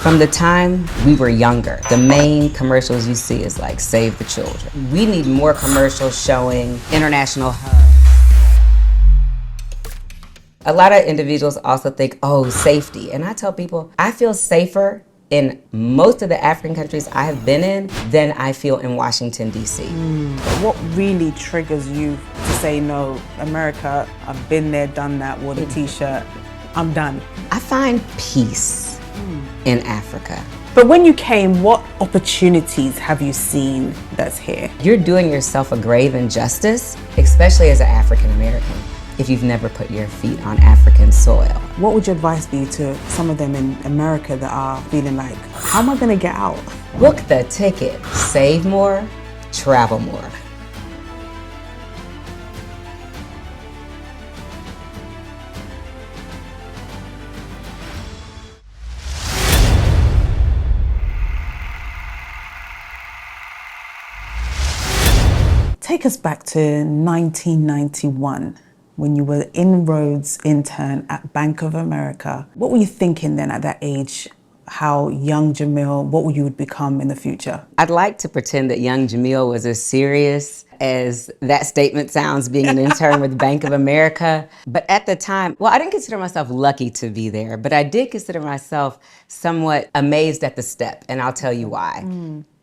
From the time we were younger, the main commercials you see is like Save the Children. We need more commercials showing international hubs. A lot of individuals also think, oh, safety. And I tell people, I feel safer in most of the African countries I have been in than I feel in Washington, D.C. What really triggers you to say, no, America, I've been there, done that, wore the t-shirt, I'm done? I find peace in Africa. But when you came, what opportunities have you seen that's here? You're doing yourself a grave injustice, especially as an African American, if you've never put your feet on African soil. What would your advice be to some of them in America that are feeling like, how am I gonna get out? Book the ticket, save more, travel more. Take us back to 1991 when you were inroads intern at Bank of America. What were you thinking then at that age? How young Jamille, what you would become in the future? I'd like to pretend that young Jamille was as serious as that statement sounds, being an intern with Bank of America. But at the time, well, I didn't consider myself lucky to be there, but I did consider myself somewhat amazed at the step, and I'll tell you why.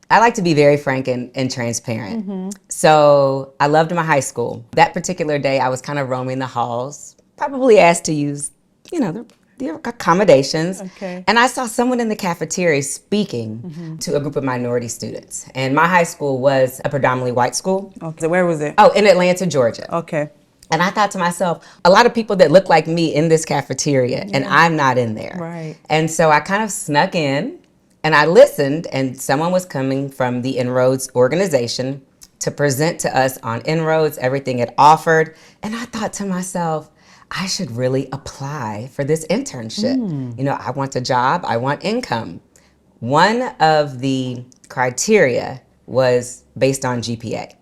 I like to be very frank and transparent. So I loved my high school. That particular day, I was kind of roaming the halls, probably asked to use, the accommodations. Okay. And I saw someone in the cafeteria speaking to a group of minority students. And my high school was a predominantly white school. Okay, so where was it? Oh, in Atlanta, Georgia. Okay. And I thought to myself, a lot of people that look like me in this cafeteria, and I'm not in there. Right. And so I kind of snuck in. And I listened, and someone was coming from the En-ROADS organization to present to us on En-ROADS, everything it offered. And I thought to myself, I should really apply for this internship. I want a job, I want income. One of the criteria was based on GPA.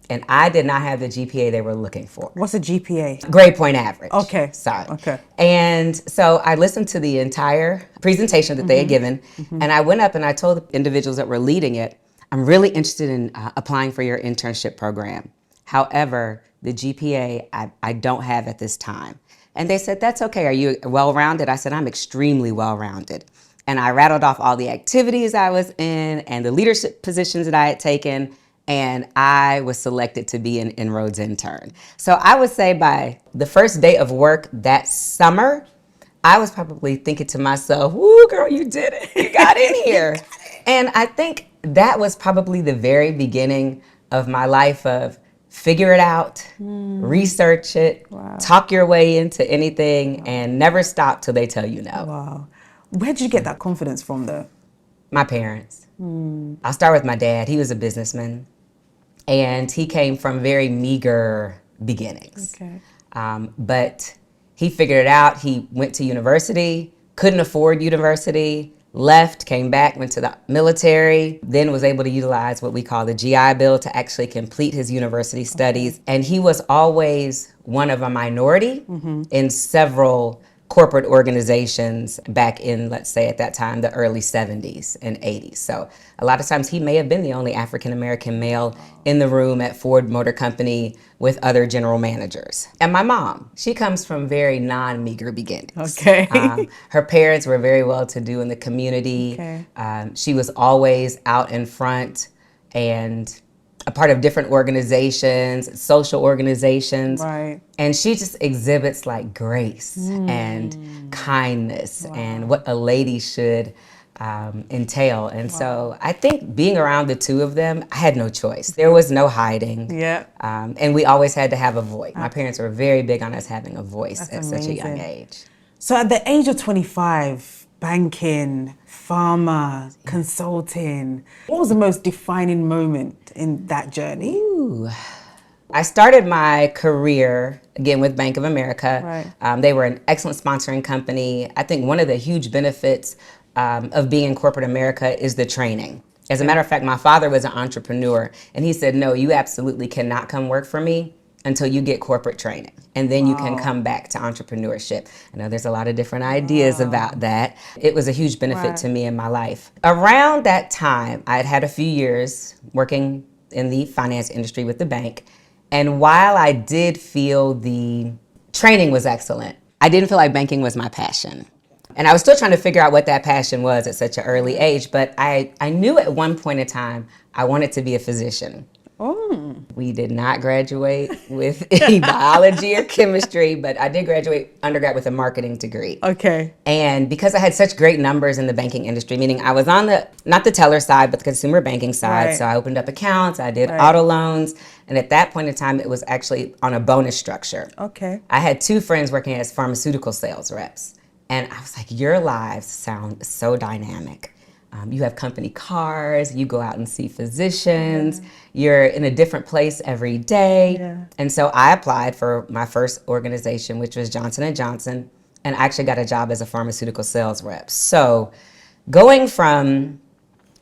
And I did not have the GPA they were looking for. What's a GPA? Grade point average. Okay. Sorry. Okay. And so I listened to the entire presentation that they had given, and I went up and I told the individuals that were leading it, I'm really interested in applying for your internship program. However, the GPA I don't have at this time. And they said, that's okay. Are you well-rounded? I said, I'm extremely well-rounded. And I rattled off all the activities I was in and the leadership positions that I had taken. And I was selected to be an En-ROADS intern. So I would say by the first day of work that summer, I was probably thinking to myself, woo, girl, you did it. You got in here. And I think that was probably the very beginning of my life of figure it out, research it, talk your way into anything, and never stop till they tell you no. Wow. Where did you get that confidence from, though? My parents. I'll start with my dad. He was a businessman. And he came from very meager beginnings. Okay. But he figured it out. He went to university, couldn't afford university, left, came back, went to the military, then was able to utilize what we call the GI Bill to actually complete his university studies. And he was always one of a minority in several corporate organizations back in, let's say at that time, the early 70s and 80s. So a lot of times he may have been the only African-American male in the room at Ford Motor Company with other general managers. And my mom, she comes from very non-meager beginnings. Okay. Her parents were very well-to-do in the community. Okay. She was always out in front and a part of different organizations, social organizations. Right. And she just exhibits like grace and kindness and what a lady should entail. And so I think being around the two of them, I had no choice. There was no hiding. Yeah. And we always had to have a voice. My parents were very big on us having a voice That's at amazing. such a young age. So at the age of 25, banking, pharma, consulting, what was the most defining moment in that journey? Ooh. I started my career, again, with Bank of America. Right. They were an excellent sponsoring company. I think one of the huge benefits of being in corporate America is the training. As a matter of fact, my father was an entrepreneur, and he said, no, you absolutely cannot come work for me until you get corporate training. And then you can come back to entrepreneurship. I know there's a lot of different ideas about that. It was a huge benefit to me in my life. Around that time, I had had a few years working in the finance industry with the bank. And while I did feel the training was excellent, I didn't feel like banking was my passion. And I was still trying to figure out what that passion was at such an early age. But I knew at one point in time, I wanted to be a physician. Oh. We did not graduate with any biology or chemistry, but I did graduate undergrad with a marketing degree. Okay. And because I had such great numbers in the banking industry, meaning I was on not the teller side, but the consumer banking side. Right. So I opened up accounts, I did auto loans. And at that point in time, it was actually on a bonus structure. Okay. I had two friends working as pharmaceutical sales reps. And I was like, your lives sound so dynamic. You have company cars, you go out and see physicians, you're in a different place every day. Yeah. And so I applied for my first organization, which was Johnson & Johnson, and I actually got a job as a pharmaceutical sales rep. So going from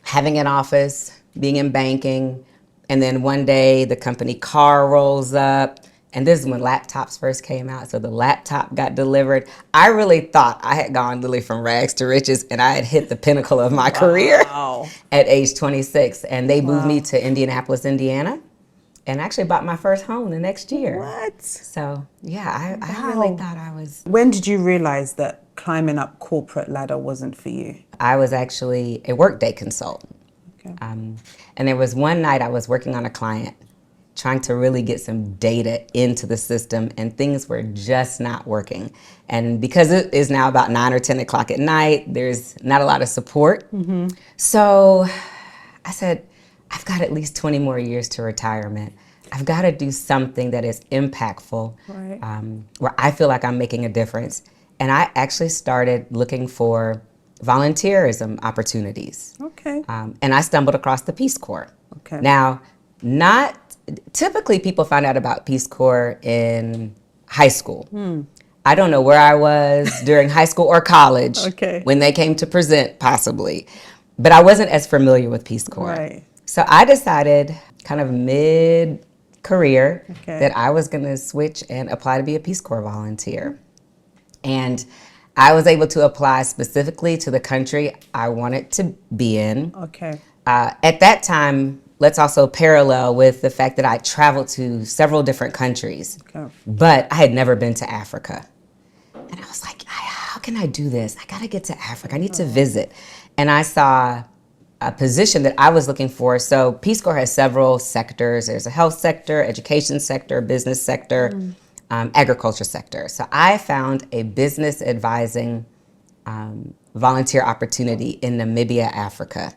having an office, being in banking, and then one day the company car rolls up, and this is when laptops first came out, so the laptop got delivered. I really thought I had gone literally from rags to riches, and I had hit the pinnacle of my career at age 26. And they moved me to Indianapolis, Indiana, and actually bought my first home the next year. What? So, yeah, I really thought I was... When did you realize that climbing up corporate ladder wasn't for you? I was actually a Workday consultant. Okay. And there was one night I was working on a client, trying to really get some data into the system, and things were just not working. And because it is now about 9 or 10 o'clock at night, there's not a lot of support. Mm-hmm. So I said, I've got at least 20 more years to retirement. I've got to do something that is impactful, where I feel like I'm making a difference. And I actually started looking for volunteerism opportunities. Okay. And I stumbled across the Peace Corps. Okay. Now, typically people find out about Peace Corps in high school. I don't know where I was during high school or college when they came to present, possibly. But I wasn't as familiar with Peace Corps. Right. So I decided kind of mid-career that I was going to switch and apply to be a Peace Corps volunteer. And I was able to apply specifically to the country I wanted to be in. Okay. At that time, let's also parallel with the fact that I traveled to several different countries, but I had never been to Africa. And I was like, how can I do this? I gotta get to Africa, I need to visit. And I saw a position that I was looking for. So Peace Corps has several sectors. There's a health sector, education sector, business sector, agriculture sector. So I found a business advising volunteer opportunity in Namibia, Africa.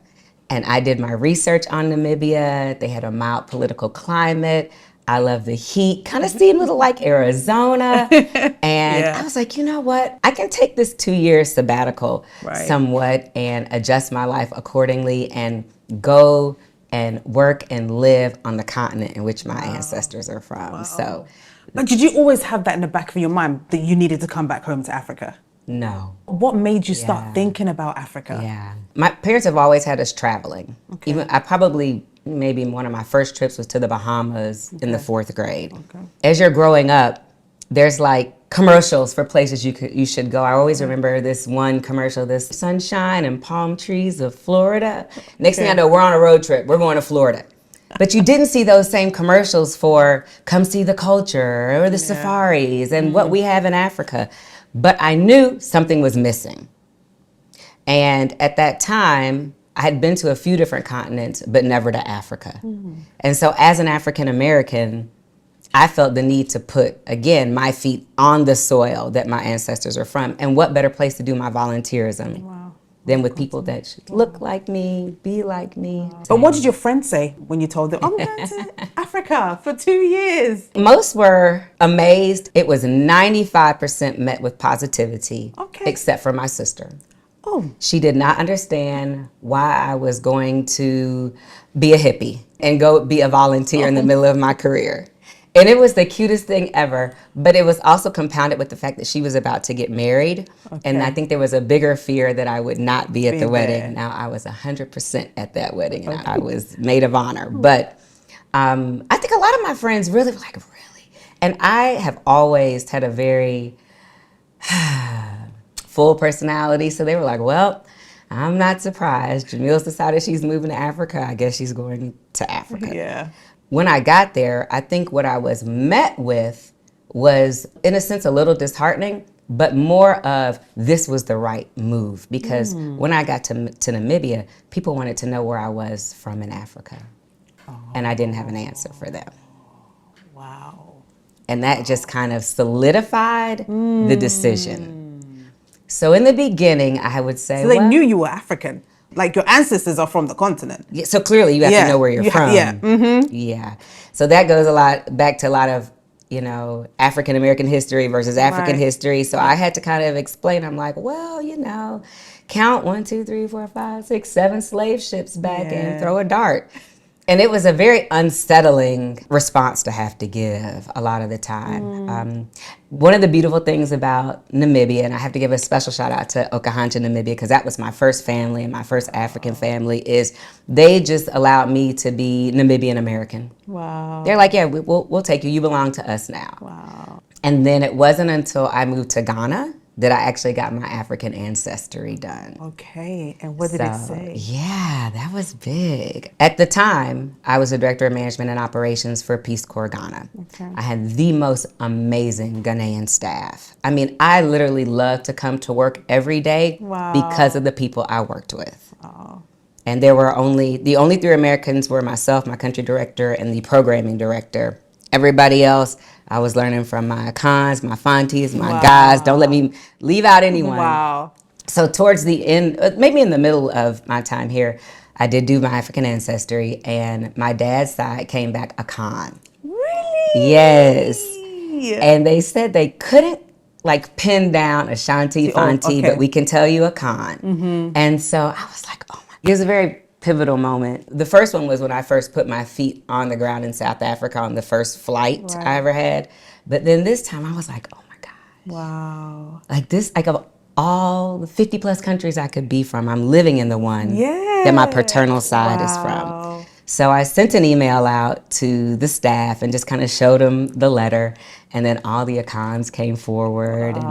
And I did my research on Namibia. They had a mild political climate. I love the heat, kind of seemed a little like Arizona. And I was like, you know what? I can take this 2-year sabbatical somewhat and adjust my life accordingly and go and work and live on the continent in which my ancestors are from. So, but did you always have that in the back of your mind that you needed to come back home to Africa? No. What made you start thinking about Africa? Yeah. My parents have always had us traveling. Even maybe one of my first trips was to the Bahamas in the 4th grade. As you're growing up, there's like commercials for places you should go. I always remember this one commercial, this sunshine and palm trees of Florida. Next thing I know, we're on a road trip. We're going to Florida. But you didn't see those same commercials for come see the culture or the safaris and what we have in Africa. But I knew something was missing. And at that time, I had been to a few different continents, but never to Africa. And so as an African American, I felt the need to put, again, my feet on the soil that my ancestors are from. And what better place to do my volunteerism than with people that should look like me, be like me. But what did your friends say when you told them, I'm going to Africa for 2 years? Most were amazed. It was 95% met with positivity, except for my sister. She did not understand why I was going to be a hippie and go be a volunteer in the middle of my career. And it was the cutest thing ever, but it was also compounded with the fact that she was about to get married. And I think there was a bigger fear that I would not be at the wedding. Now, I was 100% at that wedding, and I was maid of honor. But I think a lot of my friends really were like, really? And I have always had a very full personality. So they were like, well, I'm not surprised. Jamille's decided she's moving to Africa. I guess she's going to Africa. Yeah. When I got there, I think what I was met with was, in a sense, a little disheartening, but more of this was the right move. Because when I got to Namibia, people wanted to know where I was from in Africa. And I didn't have an answer for them. Wow. And that just kind of solidified the decision. So in the beginning, I would say, So they knew you were African. Like your ancestors are from the continent. Yeah, so clearly you have to know where you're from. Yeah. So that goes back to a lot of, African American history versus African history. So I had to kind of explain. I'm like, well, count 1, 2, 3, 4, 5, 6, 7 slave ships back and throw a dart. And it was a very unsettling response to have to give a lot of the time. One of the beautiful things about Namibia, and I have to give a special shout out to Okahandja, Namibia, because that was my first family and my first African family, is they just allowed me to be Namibian American. Wow. They're like, yeah, we'll take you. You belong to us now. Wow. And then it wasn't until I moved to Ghana that I actually got my African ancestry done. Okay, and what did it say? Yeah, that was big. At the time, I was the Director of Management and Operations for Peace Corps Ghana. Okay. I had the most amazing Ghanaian staff. I mean, I literally loved to come to work every day because of the people I worked with. Oh. And the only 3 Americans were myself, my country director, and the programming director. Everybody else, I was learning from my cons, my fantes, my guys. Don't let me leave out anyone. Wow. So towards the end, maybe in the middle of my time here, I did do my African ancestry, and my dad's side came back a Khan. Really? Yes. And they said they couldn't pin down Ashanti, Fanti, but we can tell you a Khan. And so I was like, oh my, it was a very pivotal moment. The first one was when I first put my feet on the ground in South Africa on the first flight I ever had. But then this time I was like, oh my gosh. Wow. Of all the 50 plus countries I could be from, I'm living in the one that my paternal side is from. So I sent an email out to the staff and just kind of showed them the letter. And then all the Akans came forward and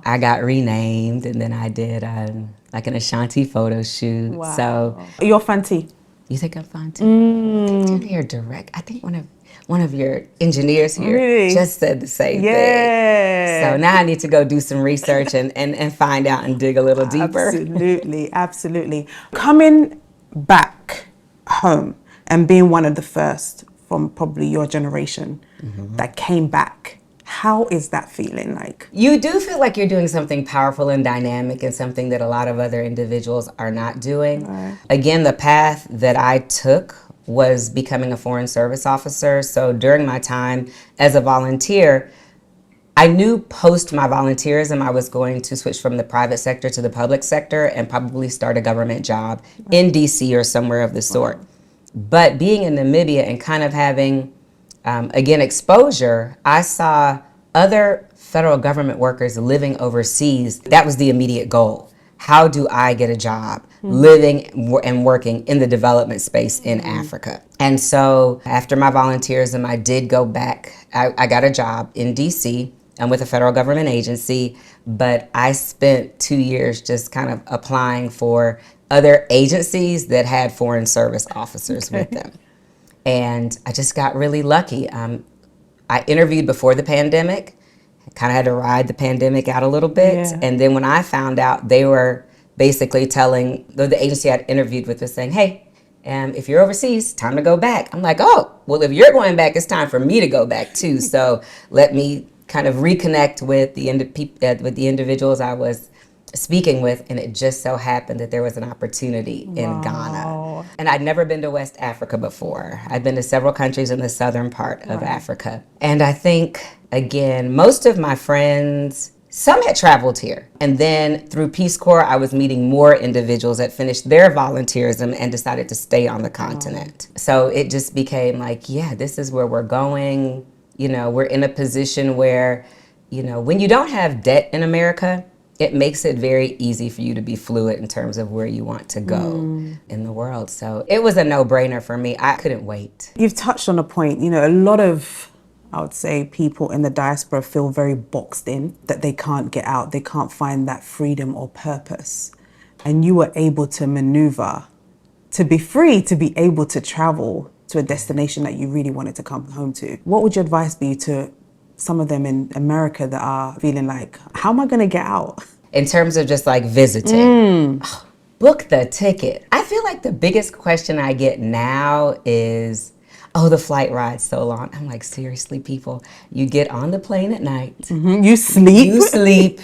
I got renamed. And then I did an Ashanti photo shoot. Wow. So you're Fanti. You think I'm Fanti? You're direct. I think one of your engineers here just said the same thing. So now I need to go do some research and find out and dig a little deeper. Absolutely. Coming back home and being one of the first from probably your generation that came back, how is that feeling like? You do feel like you're doing something powerful and dynamic and something that a lot of other individuals are not doing. Again, the path that I took was becoming a foreign service officer. So during my time as a volunteer, I knew post my volunteerism I was going to switch from the private sector to the public sector and probably start a government job in DC or somewhere of the sort. But being in Namibia and kind of having, again, exposure, I saw other federal government workers living overseas. That was the immediate goal. How do I get a job living and working in the development space in Africa? And so after my volunteerism, I did go back. I got a job in DC with a federal government agency, but I spent 2 years just kind of applying for other agencies that had foreign service officers with them. And I just got really lucky. I interviewed before the pandemic, kind of had to ride the pandemic out a little bit. And then when I found out, they were basically telling, the agency I'd interviewed with was saying, hey, if you're overseas, time to go back. I'm like, oh, well, if you're going back, it's time for me to go back too. So let me kind of reconnect with the individuals I was speaking with, and it just so happened that there was an opportunity in Ghana. And I'd never been to West Africa before. I'd been to several countries in the southern part of Africa. And I think, again, most of my friends, some had traveled here. And then through Peace Corps, I was meeting more individuals that finished their volunteerism and decided to stay on the continent. So it just became like, yeah, this is where we're going. We're in a position where, when you don't have debt in America, it makes it very easy for you to be fluid in terms of where you want to go in the world. So it was a no-brainer for me. I couldn't wait. You've touched on a point, a lot of I would say people in the diaspora feel very boxed in, that they can't get out, they can't find that freedom or purpose. And you were able to maneuver to be free, to be able to travel to a destination that you really wanted to come home to. What would your advice be to some of them in America that are feeling like, how am I going to get out? In terms of just like visiting, book the ticket. I feel like the biggest question I get now is, oh, the flight ride's so long. I'm like, seriously, people, you get on the plane at night. You sleep. You sleep.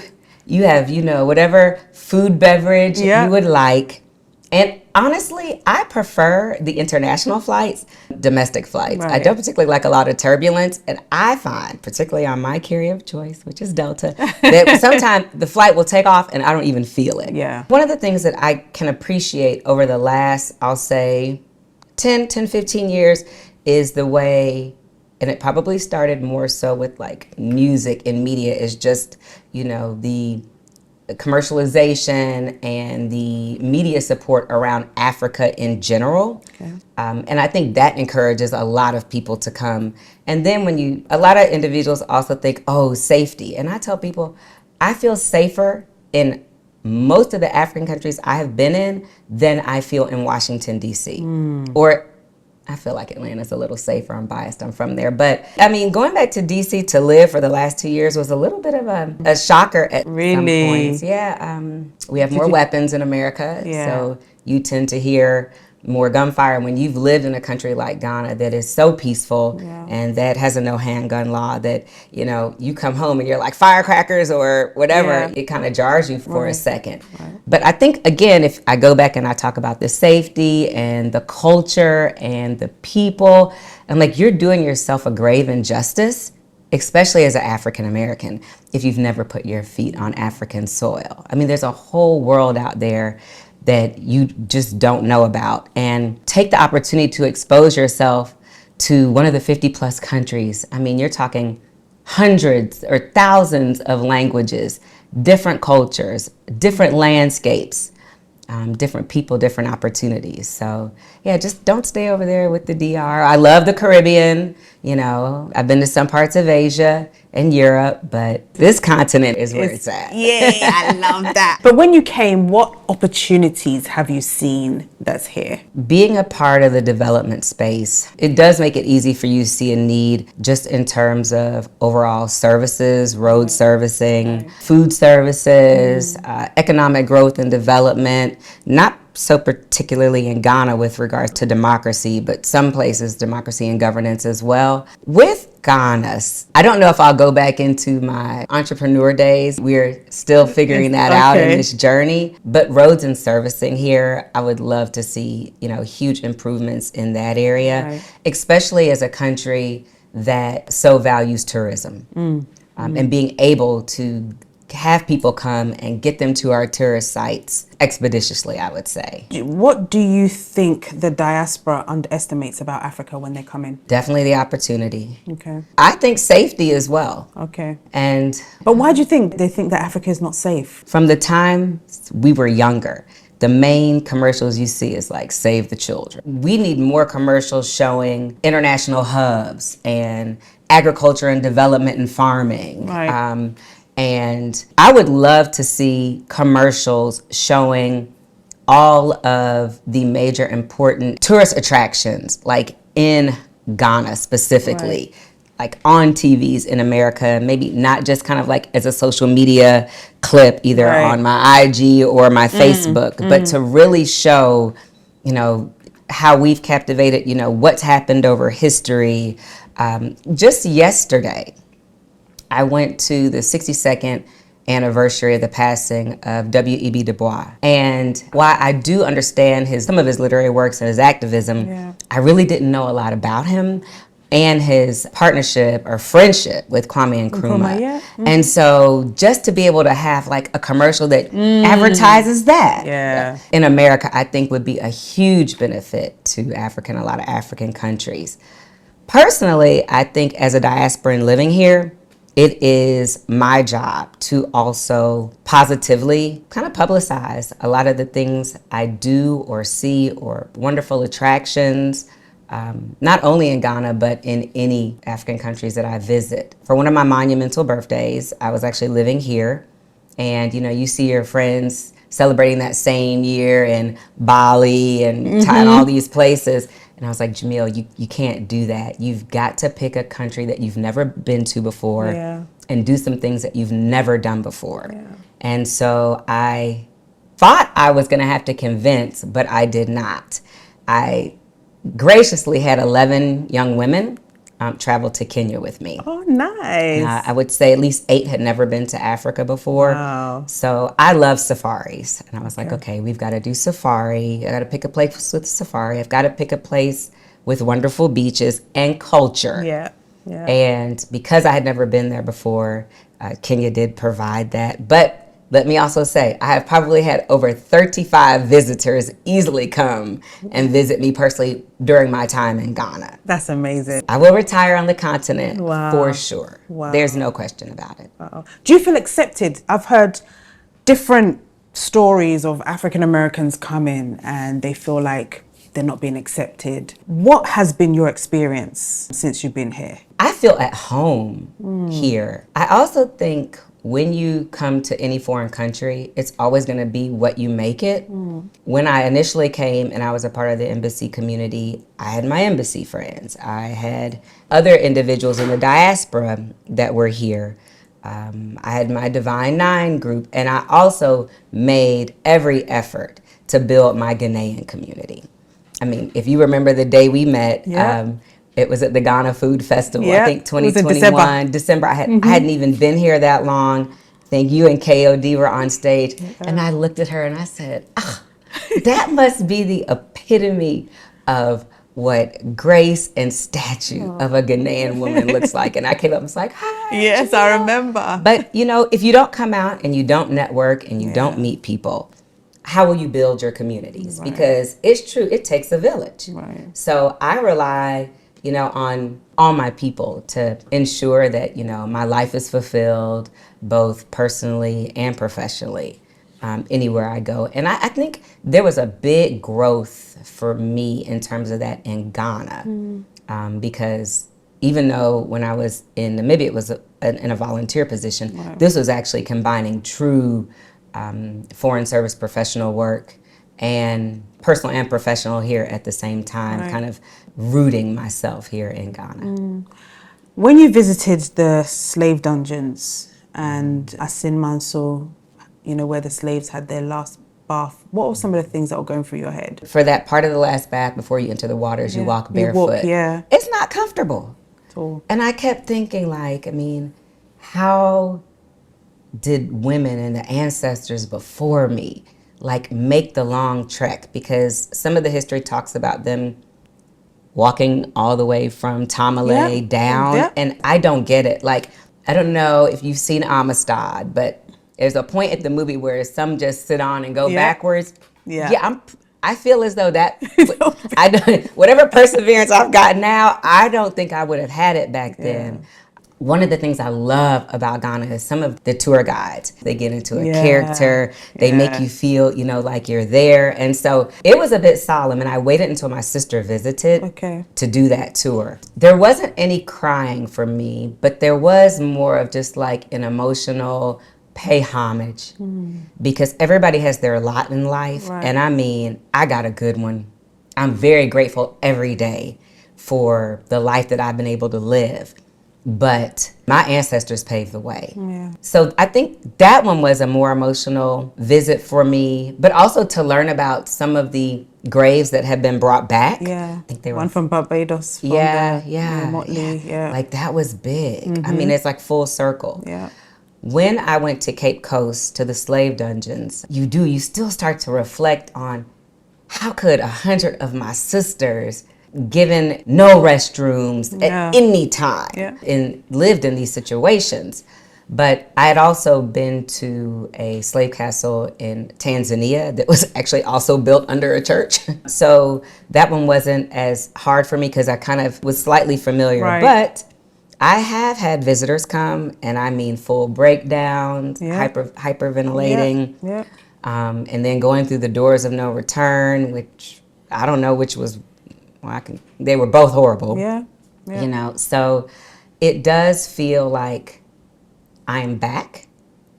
You have, whatever food, beverage you would like. And honestly, I prefer the international flights, domestic flights. Right. I don't particularly like a lot of turbulence. And I find, particularly on my carrier of choice, which is Delta, that sometimes the flight will take off and I don't even feel it. Yeah. One of the things that I can appreciate over the last, I'll say, 10, 15 years is the way, and it probably started more so with like music and media, is just, the commercialization and the media support around Africa in general. Okay. And I think that encourages a lot of people to come. And then a lot of individuals also think, oh, safety. And I tell people, I feel safer in most of the African countries I have been in than I feel in Washington, D.C. Or I feel like Atlanta's a little safer. I'm biased. I'm from there. But, I mean, going back to D.C. to live for the last 2 years was a little bit of a shocker at some points. Yeah. We have more weapons in America. Yeah. So you tend to hear more gunfire when you've lived in a country like Ghana that is so peaceful and that has a no handgun law, that, you come home and you're like firecrackers or whatever. It kind of jars you for a second. Right. But I think, again, if I go back and I talk about the safety and the culture and the people, I'm like, you're doing yourself a grave injustice, especially as an African American, if you've never put your feet on African soil. I mean, there's a whole world out there that you just don't know about. And take the opportunity to expose yourself to one of the 50 plus countries. I mean, you're talking hundreds or thousands of languages, different cultures, different landscapes, different people, different opportunities. So yeah, just don't stay over there with the DR. I love the Caribbean. I've been to some parts of Asia and Europe, but this continent is where it's at. Yeah, I love that. But when you came, what opportunities have you seen that's here? Being a part of the development space, it does make it easy for you to see a need just in terms of overall services, road servicing, food services, economic growth and development, not so particularly in Ghana with regards to democracy, but some places democracy and governance as well. With Ghana, I don't know if I'll go back into my entrepreneur days. We're still figuring that out in this journey. But roads and servicing here, I would love to see, huge improvements in that area, especially as a country that so values tourism. And being able to have people come and get them to our tourist sites expeditiously, I would say. What do you think the diaspora underestimates about Africa when they come in? Definitely the opportunity. Okay. I think safety as well. Okay. But why do you think they think that Africa is not safe? From the time we were younger, the main commercials you see is like save the children. We need more commercials showing international hubs and agriculture and development and farming. Right. And I would love to see commercials showing all of the major important tourist attractions, like in Ghana specifically, like on TVs in America, maybe not just kind of like as a social media clip, either on my IG or my Facebook, but to really show, how we've captivated, what's happened over history. Just yesterday, I went to the 62nd anniversary of the passing of W.E.B. Du Bois. And while I do understand some of his literary works and his activism, I really didn't know a lot about him and his partnership or friendship with Kwame Nkrumah. And so just to be able to have like a commercial that advertises that in America, I think would be a huge benefit to a lot of African countries. Personally, I think as a diasporan living here, it is my job to also positively kind of publicize a lot of the things I do or see or wonderful attractions, not only in Ghana, but in any African countries that I visit. For one of my monumental birthdays, I was actually living here. And, you see your friends celebrating that same year in Bali and and all these places. And I was like, Jamille, you can't do that. You've got to pick a country that you've never been to before and do some things that you've never done before. Yeah. And so I thought I was going to have to convince, but I did not. I graciously had 11 young women travel to Kenya with me. Oh, nice. I would say at least 8 had never been to Africa before. Wow. So I love safaris. And I was like, okay, we've got to do safari. I got to pick a place with safari. I've got to pick a place with wonderful beaches and culture. Yeah. And because I had never been there before, Kenya did provide that. But let me also say, I have probably had over 35 visitors easily come and visit me personally during my time in Ghana. That's amazing. I will retire on the continent for sure. Wow. There's no question about it. Wow. Do you feel accepted? I've heard different stories of African Americans come in and they feel like they're not being accepted. What has been your experience since you've been here? I feel at home here. I also think when you come to any foreign country, it's always going to be what you make it. When I initially came and I was a part of the embassy community, I had my embassy friends. I had other individuals in the diaspora that were here. I had my Divine Nine group, and I also made every effort to build my Ghanaian community. I mean, if you remember the day we met, it was at the Ghana Food Festival, I think 2021, December. I hadn't even been here that long. I think you and KOD were on stage. And I looked at her and I said, that must be the epitome of what grace and statue of a Ghanaian woman looks like. And I came up and was like, hi. Yes, Jamille. I remember. But, if you don't come out and you don't network and you don't meet people, how will you build your communities? Right. Because it's true, it takes a village. Right. So I rely on all my people to ensure that, my life is fulfilled, both personally and professionally, anywhere I go. And I think there was a big growth for me in terms of that in Ghana, because even though when I was in Namibia, it was in a volunteer position, this was actually combining true foreign service professional work and personal and professional here at the same time, kind of rooting myself here in Ghana. When you visited the slave dungeons and Asin Manso, where the slaves had their last bath, what were some of the things that were going through your head? For that part of the last bath before you enter the waters, you walk barefoot. It's not comfortable at all. And I kept thinking, how did women and the ancestors before me make the long trek? Because some of the history talks about them walking all the way from Tamale down, and I don't get it. I don't know if you've seen Amistad, but there's a point at the movie where some just sit on and go backwards. I feel as though that whatever perseverance I've got now, I don't think I would have had it back then. One of the things I love about Ghana is some of the tour guides. They get into a character. They make you feel, like you're there. And so it was a bit solemn. And I waited until my sister visited to do that tour. There wasn't any crying for me, but there was more of just an emotional pay homage, because everybody has their lot in life. And I mean, I got a good one. I'm very grateful every day for the life that I've been able to live. But my ancestors paved the way. So I think that one was a more emotional visit for me, but also to learn about some of the graves that have been brought back. I think they were one from Barbados. From Motley. That was big. I mean, it's full circle. When I went to Cape Coast to the slave dungeons, you still start to reflect on how could 100 of my sisters, given no restrooms at any time, and lived in these situations. But I had also been to a slave castle in Tanzania that was actually also built under a church. So that one wasn't as hard for me because I kind of was slightly familiar. But I have had visitors come, and I mean full breakdowns, hyperventilating, and then going through the doors of no return, which I don't know which was they were both horrible. Yeah. You know, so it does feel like I'm back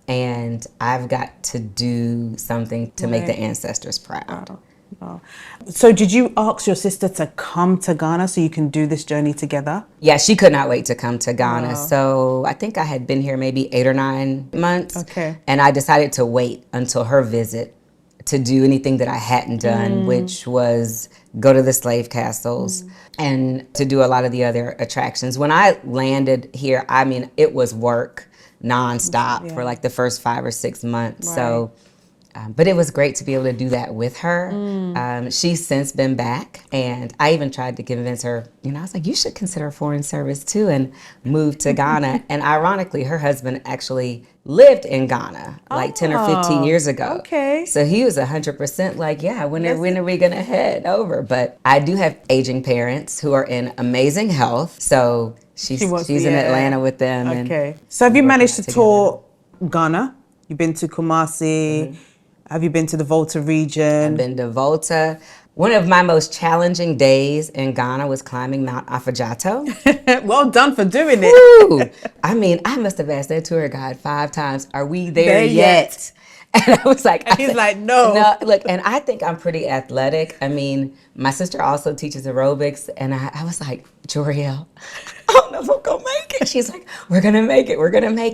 and I've got to do something to make the ancestors proud. Wow. So did you ask your sister to come to Ghana so you can do this journey together? Yeah, she could not wait to come to Ghana. Wow. So I think I had been here maybe 8 or 9 months. Okay. And I decided to wait until her visit to do anything that I hadn't done, which was go to the slave castles and to do a lot of the other attractions. When I landed here, I mean, it was work nonstop for like the first 5 or 6 months. Right. So, but it was great to be able to do that with her. She's since been back, and I even tried to convince her, you know, I was like, you should consider foreign service too and move to Ghana. And ironically, her husband actually lived in Ghana like 10 or 15 years ago. Okay. So he was 100% like, yeah, when are we going to head over? But I do have aging parents who are in amazing health. So she's in Atlanta with them. Okay. And so have you managed to together. tour Ghana? You've been to Kumasi. Have you been to the Volta region? I've been to Volta. One of my most challenging days in Ghana was climbing Mount Afadjato. Well done for doing it. Woo! I mean, I must have asked that tour guide 5 times, are we there yet? And I was like, And he's like, no. Look, and I think I'm pretty athletic. I mean, my sister also teaches aerobics, and I was like, Joriel, I don't know if I'm gonna make it. She's like, we're gonna make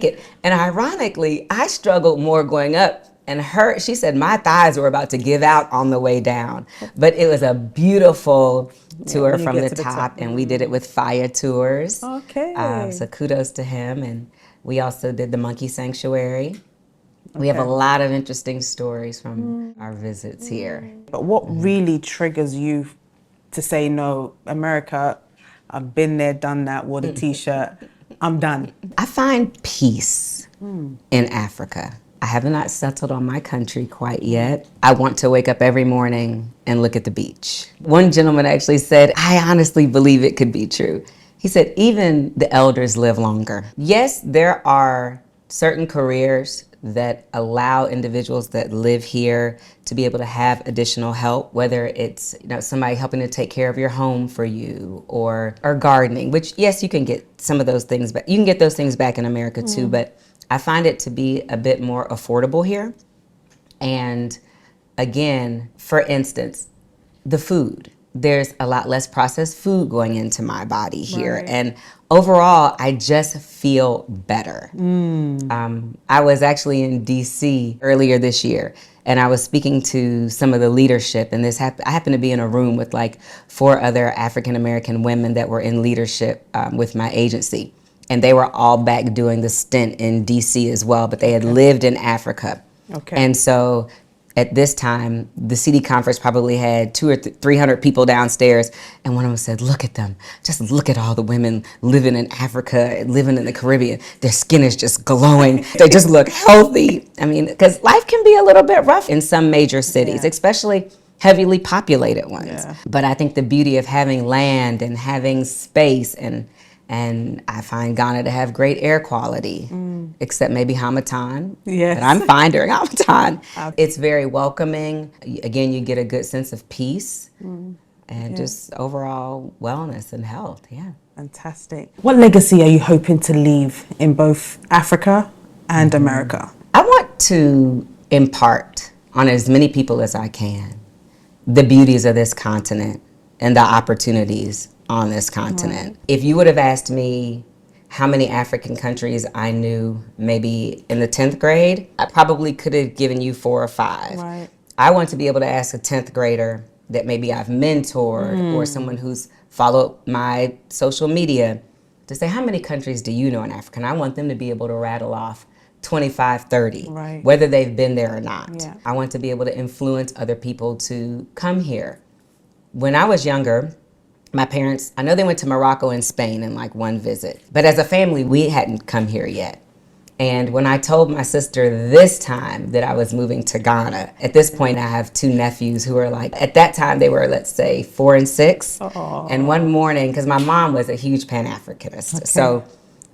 it. And ironically, I struggled more going up. And she said my thighs were about to give out on the way down. But it was a beautiful tour from the top, and we did it with Fire Tours. Okay. So kudos to him. And we also did the Monkey Sanctuary. We have a lot of interesting stories from our visits here. But what really triggers you to say, no, America, I've been there, done that, wore the T-shirt, I'm done? I find peace in Africa. I have not settled on my country quite yet. I want to wake up every morning and look at the beach. One gentleman actually said, I honestly believe it could be true. He said, even the elders live longer. Yes, there are certain careers that allow individuals that live here to be able to have additional help, whether it's somebody helping to take care of your home for you or gardening, which yes, you can get some of those things, but you can get those things back in America too, but I find it to be a bit more affordable here. And again, for instance, the food. There's a lot less processed food going into my body here. Right. And overall, I just feel better. I was actually in DC earlier this year, and I was speaking to some of the leadership, and I happened to be in a room with like 4 other African-American women that were in leadership with my agency. And they were all back doing the stint in DC as well, but they had lived in Africa. Okay. And so at this time, the CD conference probably had 200 or 300 people downstairs, and one of them said, look at them. Just look at all the women living in Africa, living in the Caribbean. Their skin is just glowing. They just look healthy. I mean, because life can be a little bit rough in some major cities, especially heavily populated ones. Yeah. But I think the beauty of having land and having space, and I find Ghana to have great air quality, except maybe Hamatan. Yes. But I'm fine during Hamatan. It's very welcoming. Again, you get a good sense of peace and just overall wellness and health. Yeah. Fantastic. What legacy are you hoping to leave in both Africa and America? I want to impart on as many people as I can the beauties of this continent and the opportunities on this continent. If you would have asked me how many African countries I knew maybe in the 10th grade, I probably could have given you 4 or 5. Right. I want to be able to ask a 10th grader that maybe I've mentored or someone who's followed my social media to say, how many countries do you know in Africa? And I want them to be able to rattle off 25, 30, whether they've been there or not. Yeah. I want to be able to influence other people to come here. When I was younger, my parents, I know they went to Morocco and Spain in like one visit, but as a family, we hadn't come here yet. And when I told my sister this time that I was moving to Ghana, at this point I have 2 nephews who are like, at that time they were, let's say, 4 and 6. Aww. And one morning, because my mom was a huge Pan-Africanist, so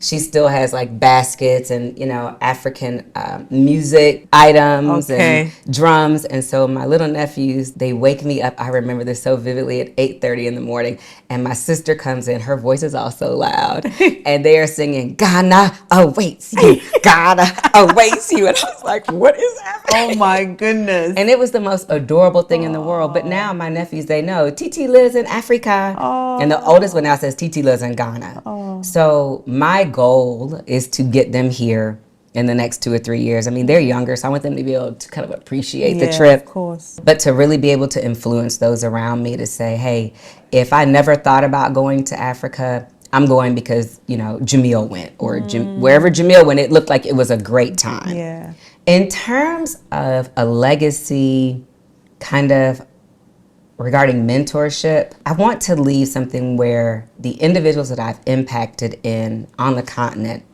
she still has like baskets and, African music items and drums. And so my little nephews, they wake me up. I remember this so vividly at 8:30 in the morning. And my sister comes in. Her voice is also loud. And they are singing, Ghana awaits you. Ghana awaits you. And I was like, what is happening? Oh my goodness. And it was the most adorable thing in the world. But now my nephews, they know Titi lives in Africa. And the oldest one now says Titi lives in Ghana. So my goal is to get them here in the next 2 or 3 years. I mean, they're younger, so I want them to be able to kind of appreciate the trip. Of course. But to really be able to influence those around me to say, hey, if I never thought about going to Africa, I'm going because, Jamille went, or wherever Jamille went, it looked like it was a great time. Yeah. In terms of a legacy kind of regarding mentorship, I want to leave something where the individuals that I've impacted on the continent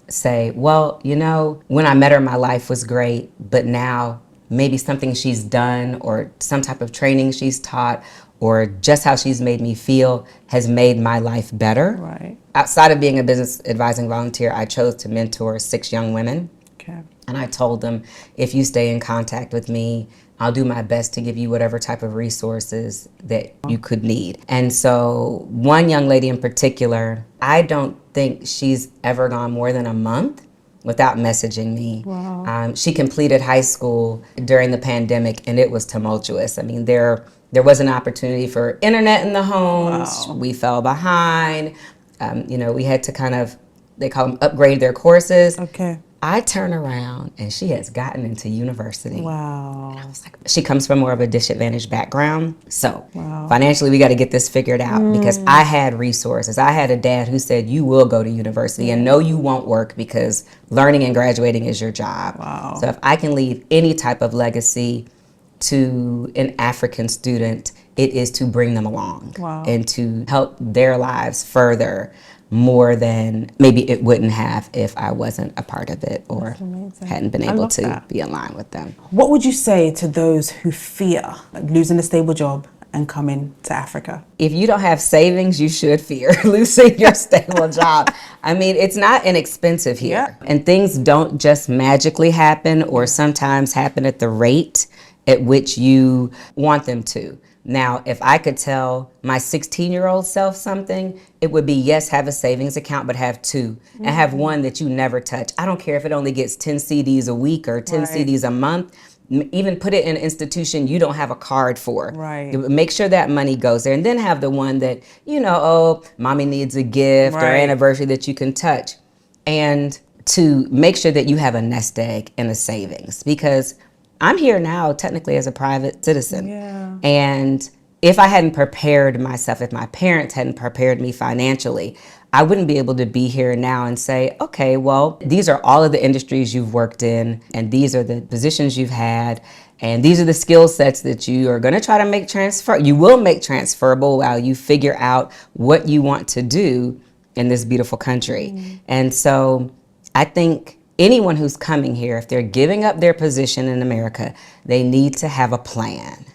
say, well, when I met her, my life was great, but now maybe something she's done or some type of training she's taught or just how she's made me feel has made my life better. Right. Outside of being a business advising volunteer, I chose to mentor 6 young women. Okay. And I told them, if you stay in contact with me, I'll do my best to give you whatever type of resources that you could need. And so one young lady in particular, I don't think she's ever gone more than a month without messaging me. Wow. She completed high school during the pandemic, and it was tumultuous. I mean, there was an opportunity for internet in the homes. Wow. We fell behind. We had to kind of, they call them upgrade their courses. Okay. I turn around and she has gotten into university. Wow. I was like, she comes from more of a disadvantaged background. So financially, we got to get this figured out because I had resources. I had a dad who said, you will go to university and no, you won't work because learning and graduating is your job. Wow. So if I can leave any type of legacy to an African student, it is to bring them along and to help their lives further more than maybe it wouldn't have if I wasn't a part of it or hadn't been able to be aligned with them. What would you say to those who fear losing a stable job and coming to Africa? If you don't have savings, you should fear losing your stable job. I mean, it's not inexpensive here. And things don't just magically happen or sometimes happen at the rate at which you want them to. Now, if I could tell my 16-year-old self something, it would be, yes, have a savings account, but have 2 and have one that you never touch. I don't care if it only gets 10 CDs a week or 10 CDs a month. Even put it in an institution you don't have a card for. Right. Make sure that money goes there. And then have the one that, mommy needs a gift or anniversary that you can touch. And to make sure that you have a nest egg and a savings. Because I'm here now technically as a private citizen. Yeah. And if I hadn't prepared myself, if my parents hadn't prepared me financially, I wouldn't be able to be here now and say, okay, well, these are all of the industries you've worked in, and these are the positions you've had, and these are the skill sets that you are going to try to make you will make transferable while you figure out what you want to do in this beautiful country. And so I think anyone who's coming here, if they're giving up their position in America, they need to have a plan.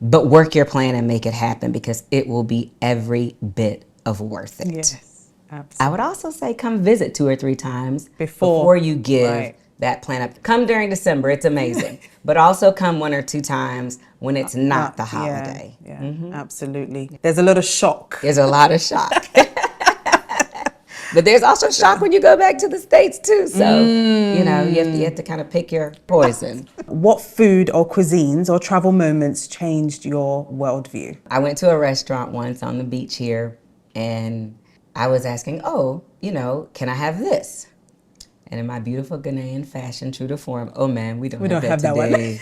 But work your plan and make it happen because it will be every bit of worth it. Yes, absolutely. I would also say come visit 2 or 3 times before you give that plan up. Come during December, it's amazing. But also come 1 or 2 times when it's not the holiday. Yeah, absolutely. There's a lot of shock. There's a lot of shock. But there's also shock when you go back to the States too. So, you have to kind of pick your poison. What food or cuisines or travel moments changed your worldview? I went to a restaurant once on the beach here and I was asking, can I have this? And in my beautiful Ghanaian fashion, true to form, oh man, we don't have that today. One.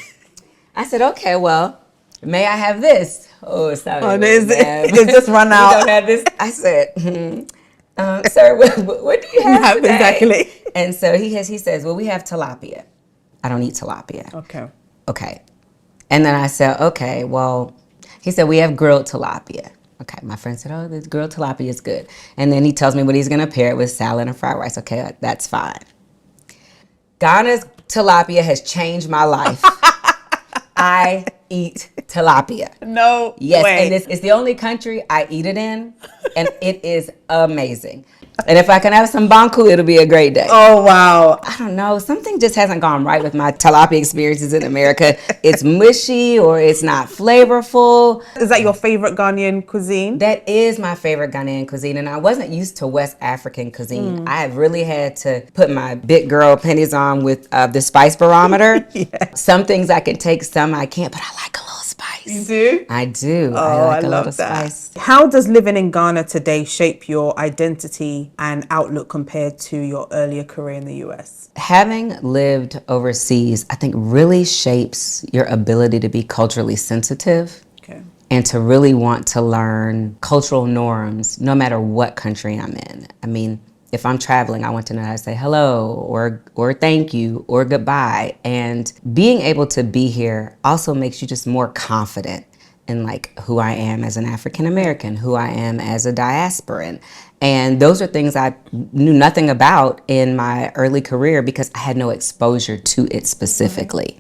I said, okay, well, may I have this? Oh, sorry. It just run out. We don't have this. I said, sir, what do you have today? Exactly. And so he says, well, we have tilapia. I don't eat tilapia. Okay. And then I said, okay, well, he said, we have grilled tilapia. Okay, my friend said, oh, the grilled tilapia is good. And then he tells me what he's going to pair it with, salad and fried rice. Okay, that's fine. Ghana's tilapia has changed my life. I eat tilapia. No yes, way. And it's the only country I eat it in, and it is amazing. And if I can have some banku, it'll be a great day. Oh, wow. I don't know. Something just hasn't gone right with my tilapia experiences in America. It's mushy or it's not flavorful. Is that your favorite Ghanaian cuisine? That is my favorite Ghanaian cuisine, and I wasn't used to West African cuisine. I have really had to put my big girl pennies on with the spice barometer. Some things I can take, some I can't, but I like a little spice. You do? I do. Oh, I like a love little that. spice. How does living in Ghana today shape your identity and outlook compared to your earlier career in the US? Having lived overseas, I think really shapes your ability to be culturally sensitive. Okay. And to really want to learn cultural norms no matter what country I'm in. I mean, if I'm traveling, I want to know how to say hello or thank you or goodbye. And being able to be here also makes you just more confident in like who I am as an African American, who I am as a diasporan. And those are things I knew nothing about in my early career because I had no exposure to it specifically.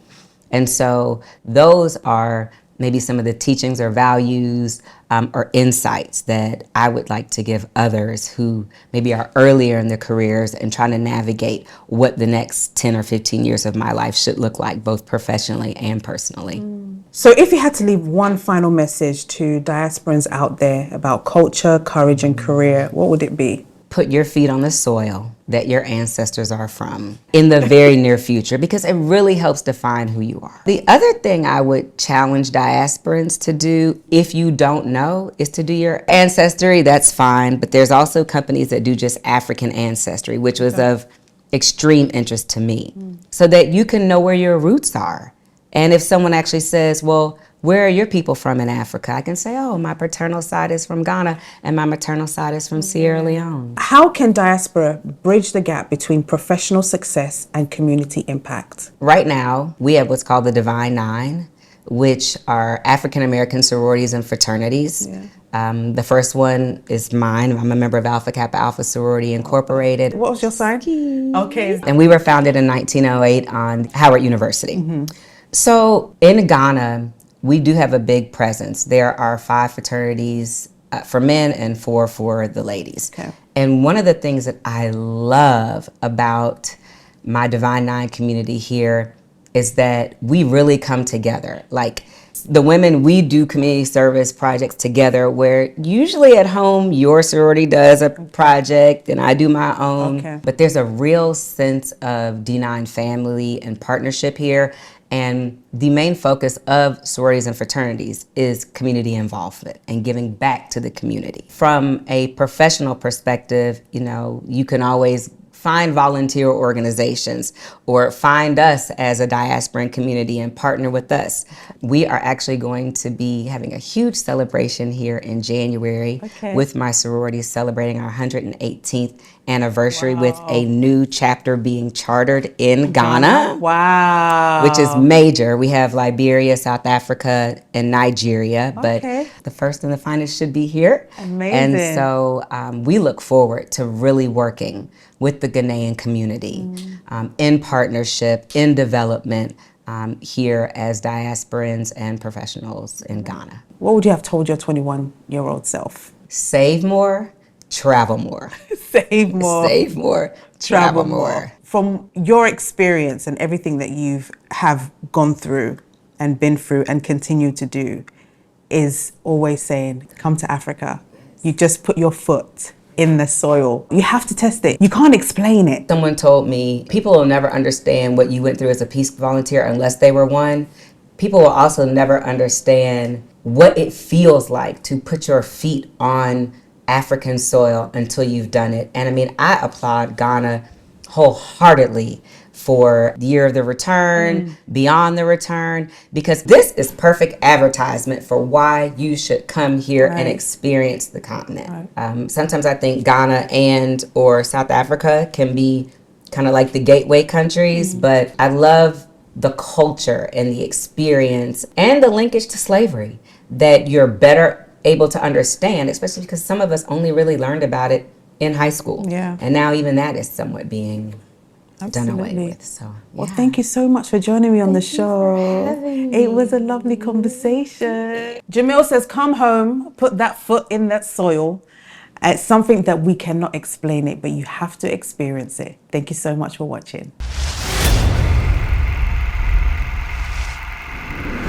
And so those are maybe some of the teachings or values or insights that I would like to give others who maybe are earlier in their careers and trying to navigate what the next 10 or 15 years of my life should look like, both professionally and personally. So if you had to leave one final message to diasporans out there about culture, courage, and career, what would it be? Put your feet on the soil that your ancestors are from in the very near future, because it really helps define who you are. The other thing I would challenge diasporans to do, if you don't know, is to do your ancestry. That's fine, but there's also companies that do just African ancestry, which was of extreme interest to me, so that you can know where your roots are. And if someone actually says, well, where are your people from in Africa? I can say, oh, my paternal side is from Ghana and my maternal side is from Sierra Leone. How can diaspora bridge the gap between professional success and community impact? Right now, we have what's called the Divine Nine, which are African American sororities and fraternities. The first one is mine. I'm a member of Alpha Kappa Alpha Sorority Incorporated. What was your sign? Okay. And we were founded in 1908 on Howard University. So in Ghana, we do have a big presence. There are 5 fraternities for men and 4 for the ladies. Okay. And one of the things that I love about my Divine Nine community here is that we really come together. Like the women, we do community service projects together where usually at home your sorority does a project and I do my own. Okay. But there's a real sense of D9 family and partnership here. And the main focus of sororities and fraternities is community involvement and giving back to the community. From a professional perspective, you know, you can always find volunteer organizations or find us as a diasporan community and partner with us. We are actually going to be having a huge celebration here in January with my sorority celebrating our 118th anniversary with a new chapter being chartered in Ghana. Wow. Which is major. We have Liberia, South Africa, and Nigeria, but the first and the finest should be here. Amazing. And so we look forward to really working with the Ghanaian community in partnership, in development here as diasporans and professionals in Ghana. What would you have told your 21-year-old self? Save more, travel more. Save more. Save more, travel more. From your experience and everything that you've have gone through and been through and continue to do is always saying, come to Africa. You just put your foot in the soil. You have to test it. You can't explain it. Someone told me, people will never understand what you went through as a peace volunteer unless they were one. People will also never understand what it feels like to put your feet on African soil until you've done it. And I mean, I applaud Ghana wholeheartedly for the year of the return, beyond the return, because this is perfect advertisement for why you should come here and experience the continent. Sometimes I think Ghana and or South Africa can be kind of like the gateway countries, but I love the culture and the experience and the linkage to slavery that you're better able to understand, especially because some of us only really learned about it in high school. And now even that is somewhat being done away with. So, well, thank you so much for joining me on the show. It was a lovely conversation. Jamille says, come home, put that foot in that soil, It's something that we cannot explain it, but you have to experience it. Thank you so much for watching.